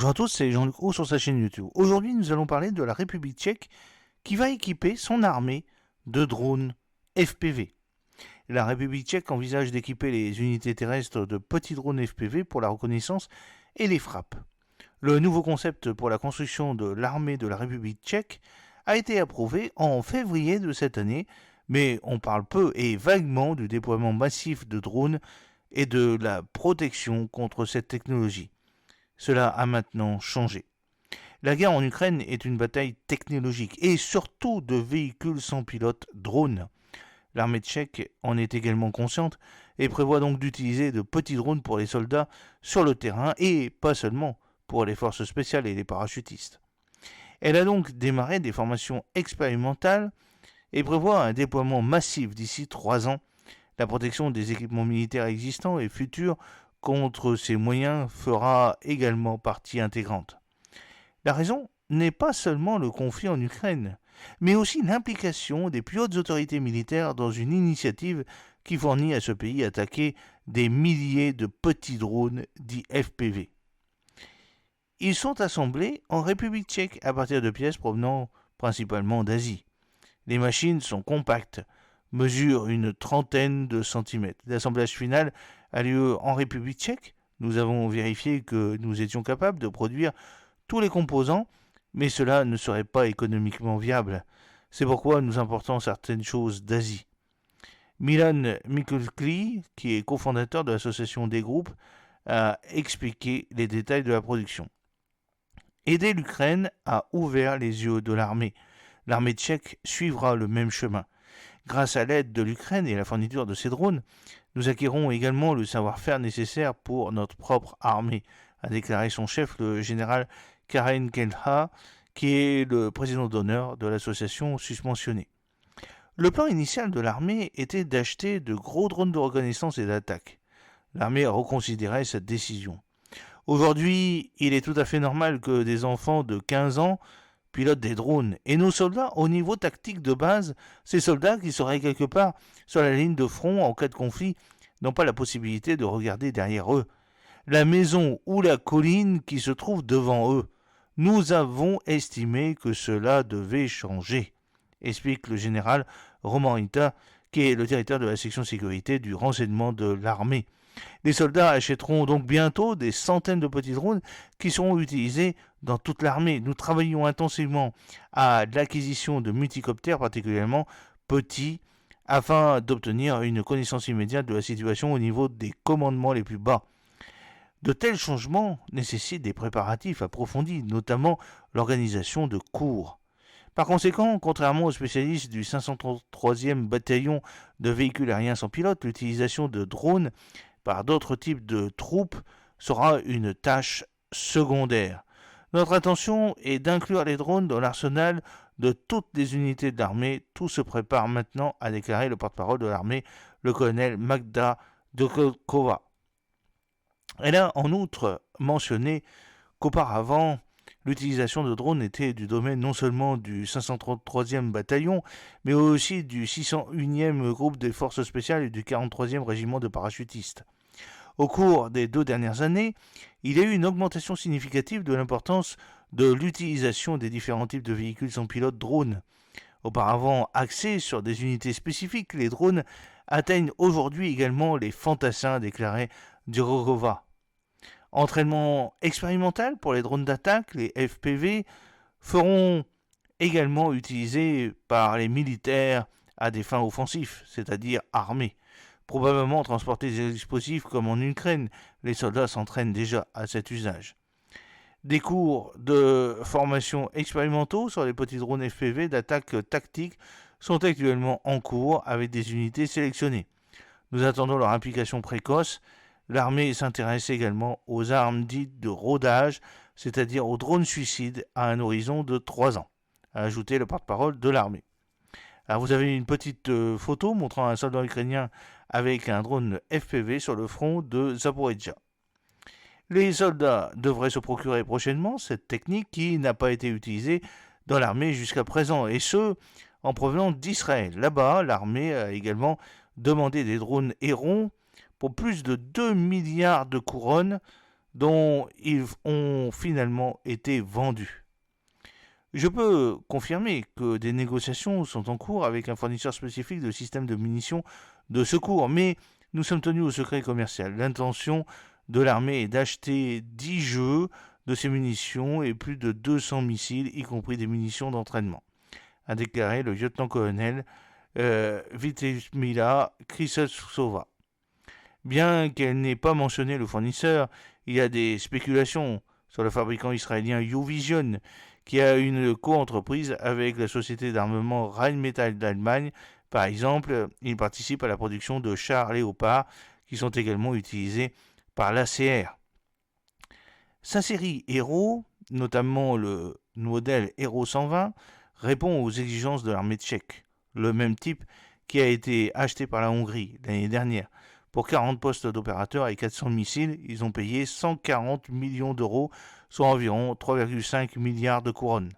Bonjour à tous, c'est Jean-Luc Roux sur sa chaîne YouTube. Aujourd'hui, nous allons parler de la République tchèque qui va équiper son armée de drones FPV. La République tchèque envisage d'équiper les unités terrestres de petits drones FPV pour la reconnaissance et les frappes. Le nouveau concept pour la construction de l'armée de la République tchèque a été approuvé en février de cette année, mais on parle peu et vaguement du déploiement massif de drones et de la protection contre cette technologie. Cela a maintenant changé. La guerre en Ukraine est une bataille technologique et surtout de véhicules sans pilote drones. L'armée tchèque en est également consciente et prévoit donc d'utiliser de petits drones pour les soldats sur le terrain et pas seulement pour les forces spéciales et les parachutistes. Elle a donc démarré des formations expérimentales et prévoit un déploiement massif d'ici 3 ans. La protection des équipements militaires existants et futurs contre ces moyens fera également partie intégrante. La raison n'est pas seulement le conflit en Ukraine, mais aussi l'implication des plus hautes autorités militaires dans une initiative qui fournit à ce pays attaqué des milliers de petits drones dits FPV. Ils sont assemblés en République tchèque à partir de pièces provenant principalement d'Asie. Les machines sont compactes, mesurent une trentaine de centimètres. L'assemblage final a lieu en République tchèque. Nous avons vérifié que nous étions capables de produire tous les composants, mais cela ne serait pas économiquement viable. C'est pourquoi nous importons certaines choses d'Asie. Milan Mikulski, qui est cofondateur de l'association des groupes, a expliqué les détails de la production. Aider l'Ukraine a ouvert les yeux de l'armée. L'armée tchèque suivra le même chemin. Grâce à l'aide de l'Ukraine et la fourniture de ces drones, nous acquérons également le savoir-faire nécessaire pour notre propre armée, a déclaré son chef, le général Karen Kelha, qui est le président d'honneur de l'association susmentionnée. Le plan initial de l'armée était d'acheter de gros drones de reconnaissance et d'attaque. L'armée a reconsidéré cette décision. Aujourd'hui, il est tout à fait normal que des enfants de 15 ans pilotent des drones. Et nos soldats, au niveau tactique de base, ces soldats qui seraient quelque part sur la ligne de front en cas de conflit, n'ont pas la possibilité de regarder derrière eux la maison ou la colline qui se trouve devant eux. Nous avons estimé que cela devait changer, explique le général Roman Hita, qui est le directeur de la section sécurité du renseignement de l'armée. Les soldats achèteront donc bientôt des centaines de petits drones qui seront utilisés dans toute l'armée. Nous travaillons intensivement à l'acquisition de multicoptères particulièrement petits afin d'obtenir une connaissance immédiate de la situation au niveau des commandements les plus bas. De tels changements nécessitent des préparatifs approfondis, notamment l'organisation de cours. Par conséquent, contrairement aux spécialistes du 533e bataillon de véhicules aériens sans pilote, l'utilisation de drones par d'autres types de troupes sera une tâche secondaire. Notre intention est d'inclure les drones dans l'arsenal de toutes les unités de l'armée. Tout se prépare maintenant, a déclaré le porte-parole de l'armée, le colonel Magda Dokolkova. Elle a en outre mentionné qu'auparavant, l'utilisation de drones était du domaine non seulement du 533e bataillon, mais aussi du 601e groupe des forces spéciales et du 43e régiment de parachutistes. Au cours des 2 dernières années, il y a eu une augmentation significative de l'importance de l'utilisation des différents types de véhicules sans pilote drones. Auparavant axés sur des unités spécifiques, les drones atteignent aujourd'hui également les fantassins, déclarait Durogova. Entraînement expérimental pour les drones d'attaque, les FPV, feront également utilisés par les militaires à des fins offensives, c'est-à-dire armés. Probablement transporter des explosifs comme en Ukraine, les soldats s'entraînent déjà à cet usage. Des cours de formation expérimentaux sur les petits drones FPV d'attaque tactique sont actuellement en cours avec des unités sélectionnées. Nous attendons leur application précoce. L'armée s'intéresse également aux armes dites de rodage, c'est-à-dire aux drones suicides à un horizon de 3 ans, a ajouté le porte-parole de l'armée. Alors vous avez une petite photo montrant un soldat ukrainien avec un drone FPV sur le front de Zaporizhzhia. Les soldats devraient se procurer prochainement cette technique qui n'a pas été utilisée dans l'armée jusqu'à présent, et ce, en provenance d'Israël. Là-bas, l'armée a également demandé des drones Héron pour plus de 2 milliards de couronnes dont ils ont finalement été vendus. Je peux confirmer que des négociations sont en cours avec un fournisseur spécifique de systèmes de munitions de secours, mais nous sommes tenus au secret commercial. L'intention de l'armée est d'acheter 10 jeux de ces munitions et plus de 200 missiles, y compris des munitions d'entraînement, a déclaré le lieutenant-colonel Vitemila Krystsova. Bien qu'elle n'ait pas mentionné le fournisseur, il y a des spéculations sur le fabricant israélien Uvision, qui a une co-entreprise avec la société d'armement Rheinmetall d'Allemagne. Par exemple, il participe à la production de chars Léopard, qui sont également utilisés par l'ACR. Sa série Hero, notamment le modèle Hero 120, répond aux exigences de l'armée tchèque, le même type qui a été acheté par la Hongrie l'année dernière. Pour 40 postes d'opérateurs et 400 missiles, ils ont payé 140 millions d'euros, soit environ 3,5 milliards de couronnes.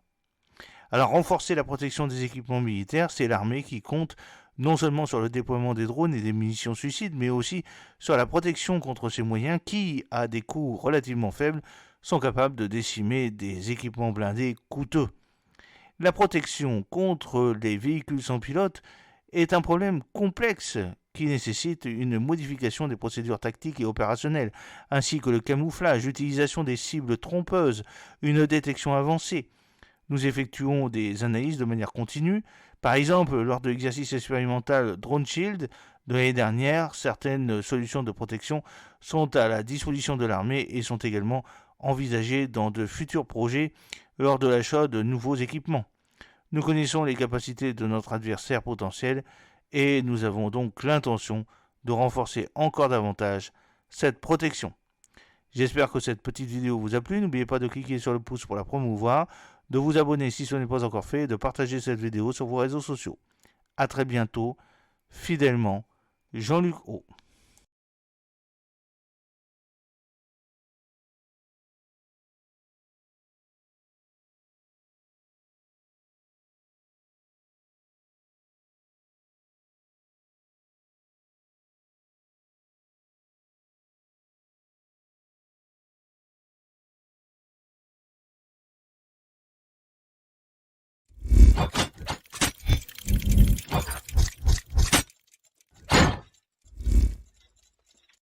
Alors renforcer la protection des équipements militaires, c'est l'armée qui compte non seulement sur le déploiement des drones et des munitions suicides, mais aussi sur la protection contre ces moyens qui, à des coûts relativement faibles, sont capables de décimer des équipements blindés coûteux. La protection contre les véhicules sans pilote est un problème complexe qui nécessite une modification des procédures tactiques et opérationnelles, ainsi que le camouflage, l'utilisation des cibles trompeuses, une détection avancée. Nous effectuons des analyses de manière continue. Par exemple, lors de l'exercice expérimental Drone Shield de l'année dernière, certaines solutions de protection sont à la disposition de l'armée et sont également envisagées dans de futurs projets lors de l'achat de nouveaux équipements. Nous connaissons les capacités de notre adversaire potentiel et nous avons donc l'intention de renforcer encore davantage cette protection. J'espère que cette petite vidéo vous a plu. N'oubliez pas de cliquer sur le pouce pour la promouvoir, de vous abonner si ce n'est pas encore fait et de partager cette vidéo sur vos réseaux sociaux. A très bientôt, fidèlement, Jean-Luc O.